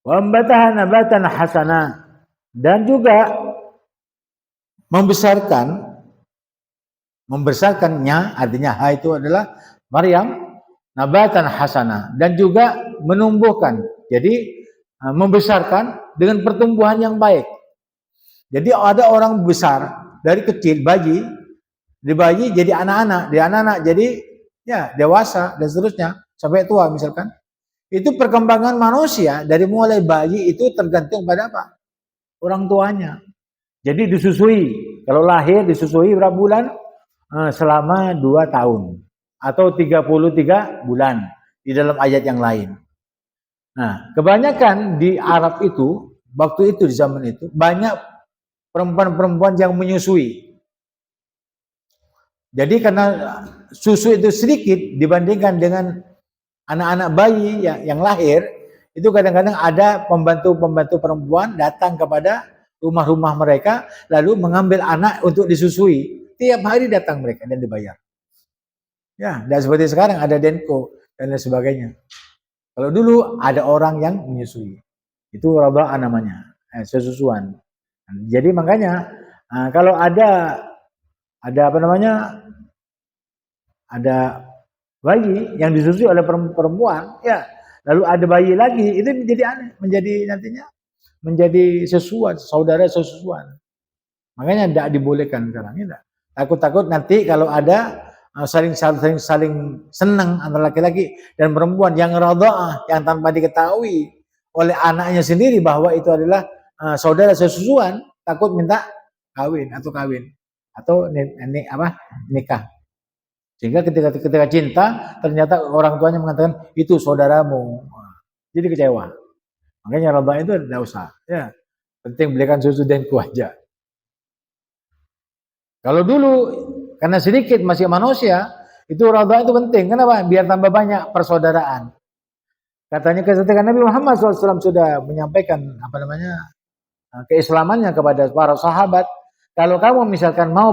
Wa ambataha nabatan hasana, dan juga membesarkannya, artinya ha itu adalah Maryam, nabatan hasana, dan juga menumbuhkan, jadi membesarkan dengan pertumbuhan yang baik. Jadi ada orang besar dari kecil, bayi jadi anak-anak jadi ya dewasa dan seterusnya sampai tua misalkan. Itu perkembangan manusia dari mulai bayi itu tergantung pada apa? Orang tuanya. Jadi disusui. Kalau lahir disusui berapa bulan? Selama 2 tahun. Atau 33 bulan. Di dalam ayat yang lain. Nah, kebanyakan di Arab itu, waktu itu di zaman itu, banyak perempuan-perempuan yang menyusui. Jadi karena susu itu sedikit dibandingkan dengan anak-anak bayi yang lahir, itu kadang-kadang ada pembantu-pembantu perempuan datang kepada rumah-rumah mereka, lalu mengambil anak untuk disusui. Tiap hari datang mereka dan dibayar. Ya, dan seperti sekarang ada Denko dan lain sebagainya. Kalau dulu ada orang yang menyusui. Itu radha'ah namanya, sesusuan. Jadi makanya kalau ada apa namanya? Ada bayi yang disusui oleh perempuan, ya, lalu ada bayi lagi, itu menjadi aneh, nantinya menjadi saudara sesusuan. Makanya tidak dibolehkan sekarang, ya. Takut-takut nanti kalau ada saling senang antara laki-laki dan perempuan yang radha'ah, yang tanpa diketahui oleh anaknya sendiri bahwa itu adalah saudara sesusuan, takut minta kawin atau nikah. Sehingga ketika cinta ternyata orang tuanya mengatakan itu saudaramu, jadi kecewa. Makanya radha'ah itu tidak usah, ya. Penting belikan susu Denko aja. Kalau dulu karena sedikit masih manusia, itu radha'ah itu penting. Kenapa? Biar tambah banyak persaudaraan. Katanya ketika Nabi Muhammad SAW sudah menyampaikan keislamannya kepada para sahabat, kalau kamu misalkan mau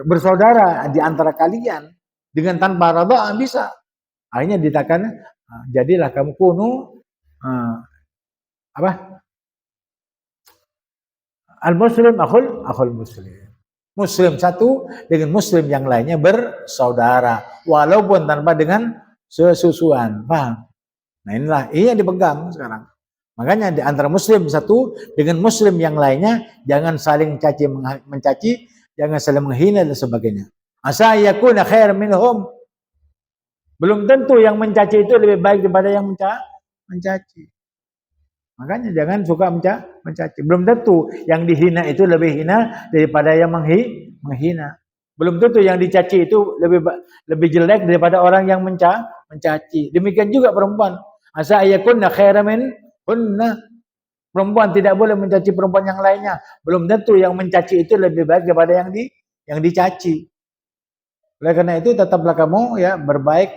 bersaudara di antara kalian dengan tanpa radha'ah bisa. Akhirnya dikatakan jadilah kamu kuno al-muslim akhul muslim. Muslim satu dengan muslim yang lainnya bersaudara walaupun tanpa dengan sesusuan. Paham? Nah inilah yang dipegang sekarang. Makanya di antara muslim satu dengan muslim yang lainnya jangan saling mencaci, jangan saling menghina dan sebagainya. Asa yakuna khair minhum. Belum tentu yang mencaci itu lebih baik daripada yang mencaci. Makanya jangan suka mencaci. Belum tentu yang dihina itu lebih hina daripada yang menghina. Belum tentu yang dicaci itu lebih jelek daripada orang yang mencaci. Demikian juga perempuan. Asa ayakunna khairan minhunna. Perempuan tidak boleh mencaci perempuan yang lainnya. Belum tentu yang mencaci itu lebih baik daripada yang dicaci. Oleh karena itu tetaplah kamu ya berbaik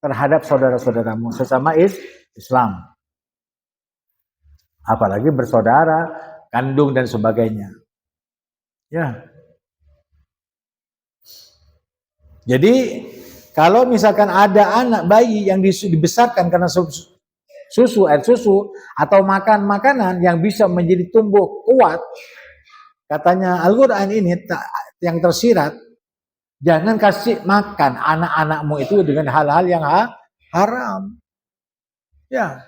terhadap saudara-saudaramu sesama Islam. Apalagi bersaudara, kandung dan sebagainya. Ya. Jadi kalau misalkan ada anak bayi yang dibesarkan karena air susu atau makan makanan yang bisa menjadi tumbuh kuat, katanya Al-Quran ini yang tersirat, jangan kasih makan anak-anakmu itu dengan hal-hal yang haram. Ya.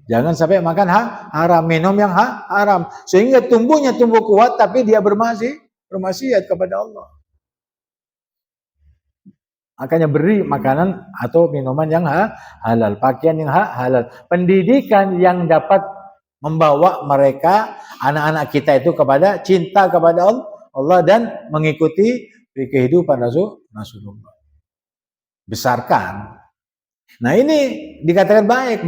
Jangan sampai makan haram, minum yang haram. Sehingga tumbuh kuat tapi dia bermaksiat kepada Allah. Makanya beri makanan atau minuman yang halal, pakaian yang halal, pendidikan yang dapat membawa mereka, anak-anak kita itu kepada cinta kepada Allah dan mengikuti kehidupan Rasulullah. Besarkan. Nah ini dikatakan baik,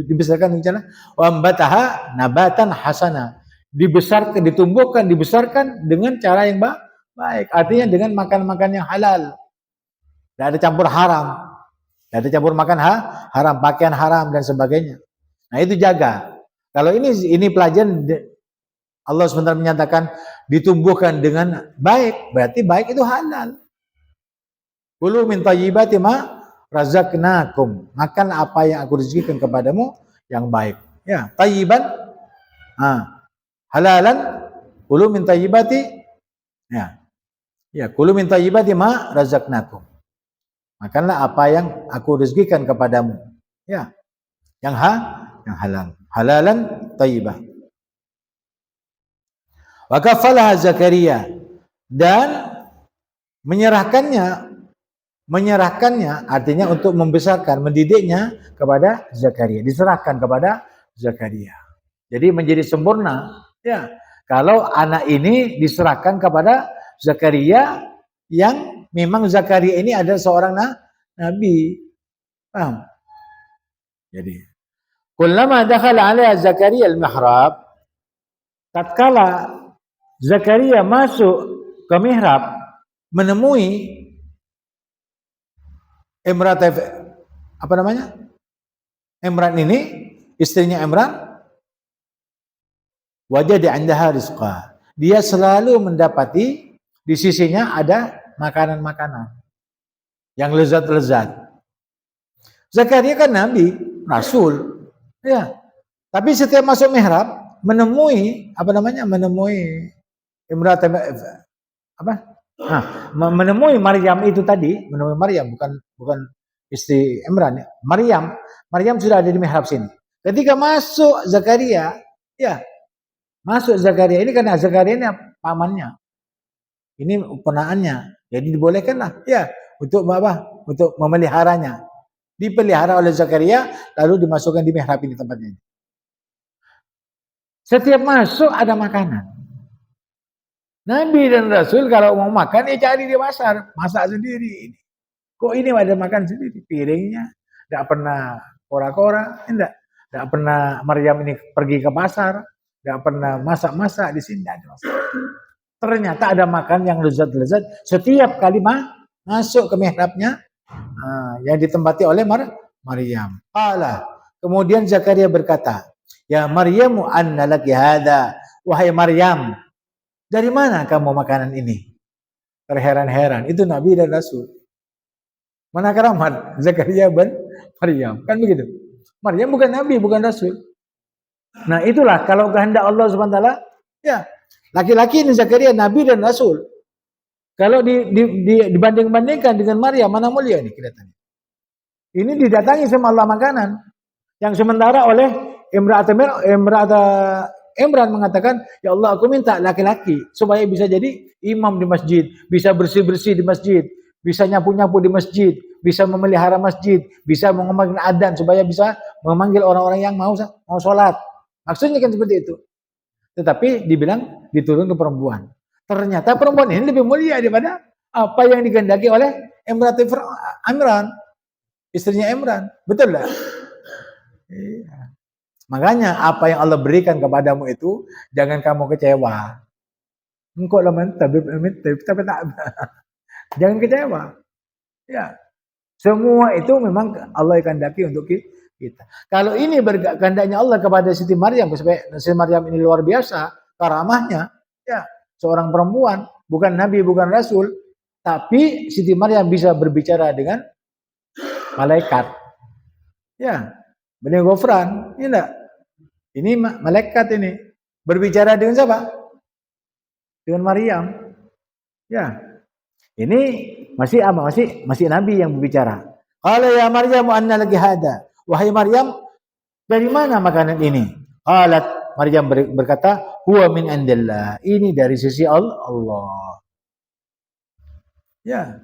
dibesarkan rencana wambataha nabatan hasana, dibesarkan dengan cara yang baik, artinya dengan makan yang halal, tidak ada campur haram, tidak ada campur makan haram, pakaian haram dan sebagainya. Nah itu jaga. Kalau ini pelajaran Allah sebentar menyatakan ditumbuhkan dengan baik, berarti baik itu halal. Kulu min thayyibati ma razaqnakum, makan apa yang aku rezekikan kepadamu yang baik. Ya, tayyiban, halalan, kulu min tayyibati, ya, kulu min tayyibati ma razaqnakum. Makanlah apa yang aku rezekikan kepadamu. Ya, yang halal. Halalan tayyibah. Wa kafalaha Zakaria, dan menyerahkannya artinya untuk membesarkan, mendidiknya kepada Zakaria, diserahkan kepada Zakaria. Jadi menjadi sempurna, ya. Kalau anak ini diserahkan kepada Zakaria, yang memang Zakaria ini adalah seorang nabi. Paham? Jadi, kullama dakhala alaiha Zakaria al-mihrab, tatkala Zakaria masuk ke mihrab, menemui Imran ini, istrinya Imran, wajada 'indaha rizqa. Dia selalu mendapati di sisinya ada makanan-makanan yang lezat-lezat. Zakaria kan nabi, rasul. Ya. Tapi setiap masuk mihrab menemui Imran menemui Maryam itu tadi, menemui Maryam, bukan istri Imran, ya. Maryam sudah ada di mihrab sini. Ketika masuk Zakaria, ini karena Zakaria ini pamannya, ini ponaannya, jadi dibolehkanlah, untuk memeliharanya, dipelihara oleh Zakaria, lalu dimasukkan di mihrab ini tempatnya. Setiap masuk ada makanan. Nabi dan Rasul kalau mau makan, cari di pasar, masak sendiri. Kok ini ada makan sendiri? Piringnya tidak pernah kora-kora, tidak pernah Maryam ini pergi ke pasar, tidak pernah masak-masak di sini. Ternyata ada makan yang lezat-lezat setiap kali masuk ke mihrabnya, yang ditempati oleh Maryam. Kemudian Zakaria berkata, ya Maryamu anna laki hada, wahai Maryam, dari mana kamu makanan ini? Terheran-heran, itu Nabi dan Rasul. Mana keramat Zakaria dan Maryam, kan begitu. Maryam bukan Nabi, bukan Rasul. Nah itulah kalau kehendak Allah SWT, ya laki-laki ini Zakaria Nabi dan Rasul. Kalau dibanding-bandingkan dengan Maryam, mana mulia ini kelihatannya. Ini didatangi sama Allah makanan, yang sementara oleh Imran mengatakan, ya Allah aku minta laki-laki supaya bisa jadi imam di masjid, bisa bersih-bersih di masjid, bisa nyapu-nyapu di masjid, bisa memelihara masjid, bisa memanggil adzan supaya bisa memanggil orang-orang yang mau sholat. Maksudnya kan seperti itu. Tetapi dibilang diturun ke perempuan. Ternyata perempuan ini lebih mulia daripada apa yang digandaki oleh Imran, istrinya Imran. Betul lah. Iya. Makanya apa yang Allah berikan kepadamu itu jangan kamu kecewa. Engkau lah tapi tak. Jangan kecewa. Ya. Semua itu memang Allah kehendaki untuk kita. Kalau ini kehendaknya Allah kepada Siti Maryam, supaya Siti Maryam ini luar biasa karamahnya, ya, seorang perempuan, bukan nabi, bukan rasul, tapi Siti Maryam bisa berbicara dengan malaikat. Ya. Bani Ghufran, ini enggak? Ini malaikat ini berbicara dengan siapa? Dengan Maryam. Ya. Ini masih nabi yang berbicara. Qala ya Maryam anna laki hada. Wahai Maryam, dari mana makanan ini? Qalat, Maryam berkata, huwa min indillah. Ini dari sisi Allah. Ya.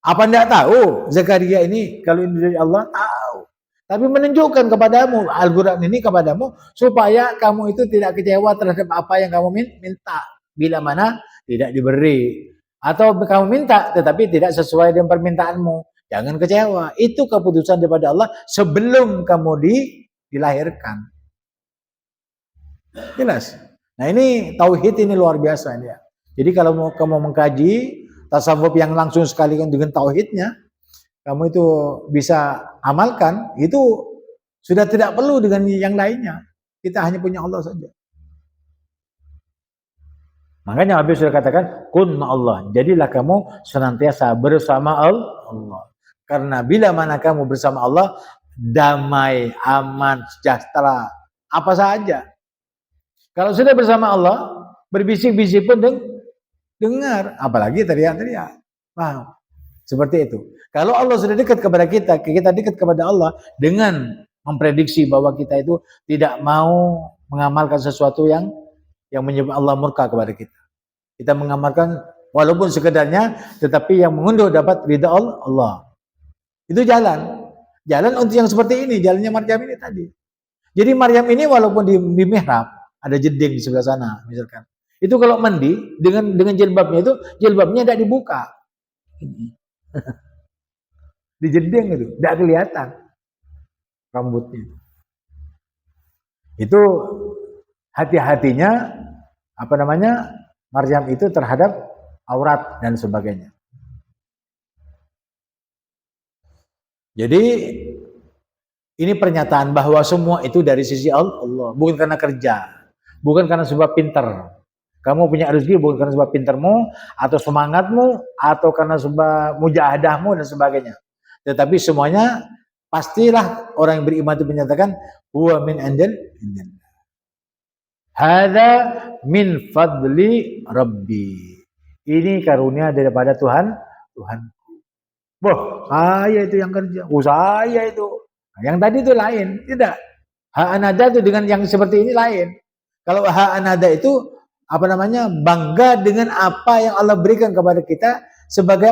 Apa enggak tahu Zakaria ini kalau ini dari Allah? Tahu. Tapi menunjukkan kepadamu, Al-Quran ini kepadamu, supaya kamu itu tidak kecewa terhadap apa yang kamu minta. Bila mana tidak diberi. Atau kamu minta, tetapi tidak sesuai dengan permintaanmu. Jangan kecewa. Itu keputusan daripada Allah sebelum kamu dilahirkan. Jelas? Nah ini tauhid ini luar biasa. Ya. Jadi kalau kamu mengkaji tasawuf yang langsung sekali dengan tauhidnya, kamu itu bisa amalkan, itu sudah tidak perlu dengan yang lainnya. Kita hanya punya Allah saja. Makanya Nabi sudah katakan, kun ma'allah. Jadilah kamu senantiasa bersama Allah. Karena bila mana kamu bersama Allah, damai, aman, sejahtera, apa saja. Kalau sudah bersama Allah, berbisik-bisik pun dengar, apalagi teriak-teriak. Paham? Seperti itu. Kalau Allah sudah dekat kepada kita dekat kepada Allah dengan memprediksi bahwa kita itu tidak mau mengamalkan sesuatu yang menyebabkan Allah murka kepada kita. Kita mengamalkan walaupun sekedarnya, tetapi yang mengunduh dapat ridha Allah. Itu jalan untuk yang seperti ini, jalannya Maryam ini tadi. Jadi Maryam ini walaupun di mihrab, ada jeding di sebelah sana misalkan. Itu kalau mandi dengan jilbabnya itu, jilbabnya tidak dibuka. Di jeding itu, tidak kelihatan rambutnya. Itu hati-hatinya Maryam itu terhadap aurat dan sebagainya. Jadi ini pernyataan bahwa semua itu dari sisi Allah, bukan karena kerja, bukan karena sebab pintar. Kamu punya rezeki bukan karena sebab pintarmu atau semangatmu atau karena sebab mujahadahmu dan sebagainya. Tetapi semuanya pastilah orang yang beriman itu menyatakan huwa min indillah. Hadza min fadli rabbi. Ini karunia daripada Tuhanku. Boh, saya itu yang kerja. Saya itu. Nah, yang tadi itu lain, tidak. Ha'anada itu dengan yang seperti ini lain. Kalau ha'anada itu bangga dengan apa yang Allah berikan kepada kita sebagai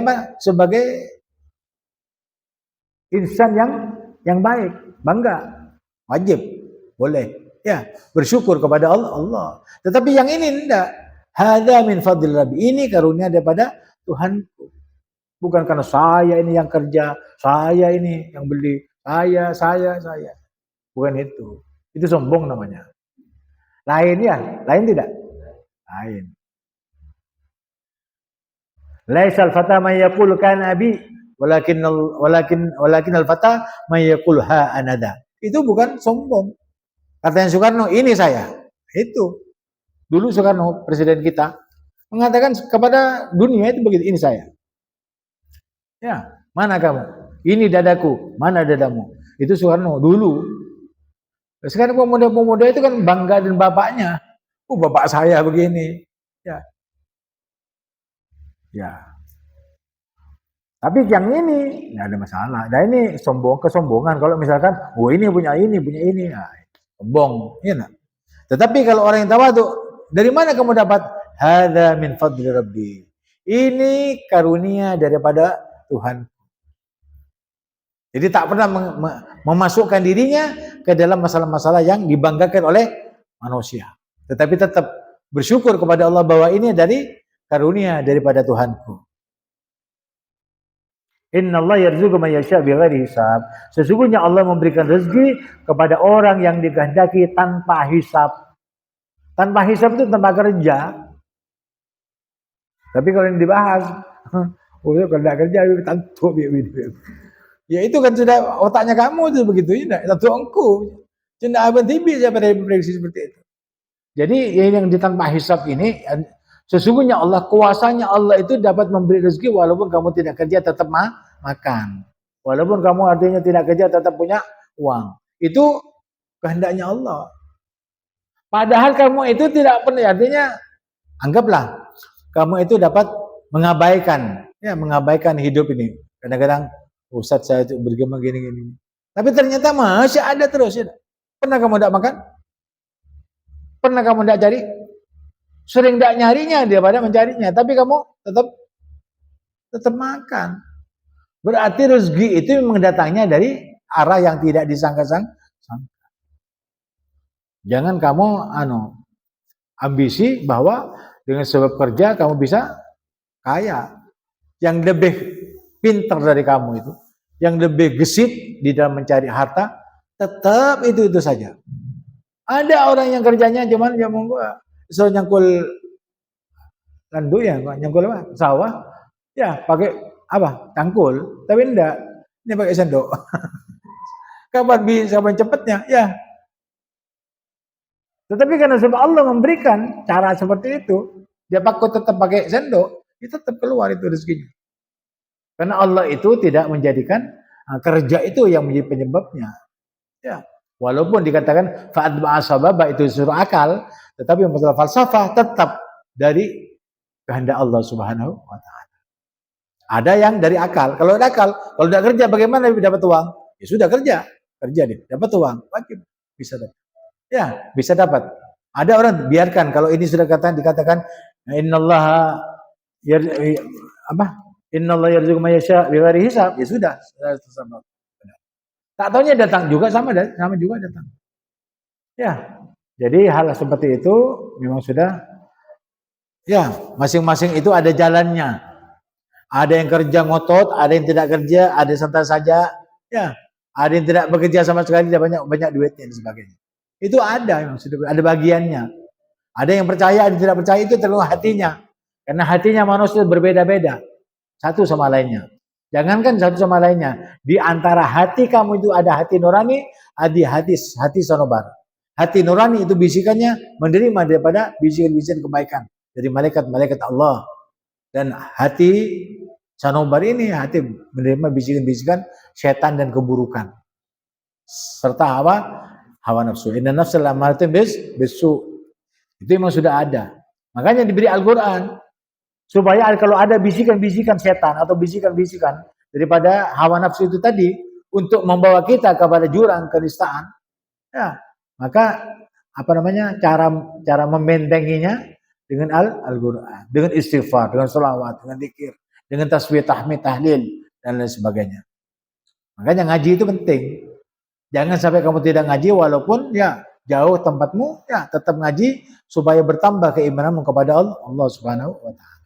insan yang baik, bangga, wajib, boleh, ya, bersyukur kepada Allah. Tetapi yang ini tidak. Hadza min fadli rabbi. Ini karunia daripada Tuhanku. Bukan karena saya ini yang kerja, saya ini yang beli, saya. Bukan itu. Itu sombong namanya. Lain ya, lain tidak? Lain. Laisal fata may yaqul kana abi walakin al-fata may yaqul ha anada. Itu bukan sombong. Katanya Soekarno, ini saya. Itu. Dulu Soekarno, presiden kita, mengatakan kepada dunia itu begitu, ini saya. Ya, mana kamu? Ini dadaku, mana dadamu? Itu Soekarno dulu. Sekarang pemuda-pemuda itu kan bangga dengan bapaknya. Bapak saya begini. Ya. Tapi yang ini nggak ada masalah. Nah ini kesombongan. Kalau misalkan, ini punya ini, nah, sombong. Ya, nah. Tetapi kalau orang yang tawadhu, dari mana kamu dapat? Hadza min fadli rabbi. Ini karunia daripada Tuhan. Jadi tak pernah memasukkan dirinya ke dalam masalah-masalah yang dibanggakan oleh manusia. Tetapi tetap bersyukur kepada Allah bahwa ini dari karunia daripada Tuhanku. Inna Allah yarzuqu man yasha' bighairi hisab. Sesungguhnya Allah memberikan rezeki kepada orang yang dikehendaki tanpa hisab. Tanpa hisab itu tanpa kerja. Tapi kalau yang dibahas, kalau tidak kerja, tentu ya itu kan sudah otaknya kamu itu begitu, ya, tentu engkau. Cina abang tibi siapa dari prediksi seperti itu. Jadi yang tanpa hisab ini, sesungguhnya Allah, kuasanya Allah itu dapat memberi rezeki walaupun kamu tidak kerja tetap makan. Walaupun kamu artinya tidak kerja tetap punya uang. Itu kehendaknya Allah. Padahal kamu itu tidak pernah, artinya anggaplah kamu itu dapat mengabaikan hidup ini. Kadang-kadang Ustadz saya itu bergema gini. Tapi ternyata masih ada terus. Ya. Pernah kamu tidak makan? Pernah kamu tidak cari? Sering tidak nyarinya daripada mencarinya. Tapi kamu tetap makan. Berarti rezeki itu memang datangnya dari arah yang tidak disangka-sangka. Jangan kamu ambisi bahwa dengan sebab kerja kamu bisa kaya. Yang lebih pintar dari kamu itu, yang lebih gesit di dalam mencari harta, tetap itu saja. Ada orang yang kerjanya cuman nyangkul landu ya, nyangkul apa? Sawah, ya pakai apa? Tangkul, tapi enggak, ini pakai sendok. Kapan bisa cepatnya? Ya. Tetapi karena sebab Allah memberikan cara seperti itu, dia tetap pakai sendok, dia tetap keluar itu rezekinya. Karena Allah itu tidak menjadikan kerja itu yang menjadi penyebabnya. Ya. Walaupun dikatakan fa'atba'a sababa itu suruh akal, tetapi masalah falsafah tetap dari kehendak Allah Subhanahu wa taala. Ada yang dari akal. Kalau ada akal, kalau tidak kerja bagaimana dapat uang? Ya sudah kerja dia dapat uang, wajib bisa dapat. Ya, bisa dapat. Ada orang biarkan kalau ini sudah dikatakan innallaha innallaha yarzuqu may yasha' bighairi hisab, ya sudah. Tak taunya datang juga sama juga datang. Ya. Jadi hal seperti itu memang sudah ya, masing-masing itu ada jalannya. Ada yang kerja ngotot, ada yang tidak kerja, ada yang santai saja, ya. Ada yang tidak bekerja sama sekali, dia banyak duitnya dan sebagainya. Itu ada memang sudah ada bagiannya. Ada yang percaya, ada yang tidak percaya, itu tergantung hatinya. Karena hatinya manusia berbeda-beda satu sama lainnya. Jangankan satu sama lainnya, di antara hati kamu itu ada hati nurani, ada hati sanobar. Hati nurani itu bisikannya menerima daripada bisikan-bisikan kebaikan dari malaikat-malaikat Allah. Dan hati sanobar ini hati menerima bisikan-bisikan setan dan keburukan. Serta apa? Hawa nafsu. Inna nafsa la'amaratan bisu. Itu memang sudah ada. Makanya diberi Al-Qur'an supaya kalau ada bisikan-bisikan setan atau bisikan-bisikan daripada hawa nafsu itu tadi untuk membawa kita kepada jurang kenistaan, ya, maka cara membentenginya dengan Al-Qur'an, dengan istighfar, dengan sholawat, dengan zikir, dengan tasbih, tahmid, tahlil dan lain sebagainya. Makanya ngaji itu penting. Jangan sampai kamu tidak ngaji walaupun ya jauh tempatmu, ya tetap ngaji supaya bertambah keimananmu kepada Allah Subhanahu wa taala.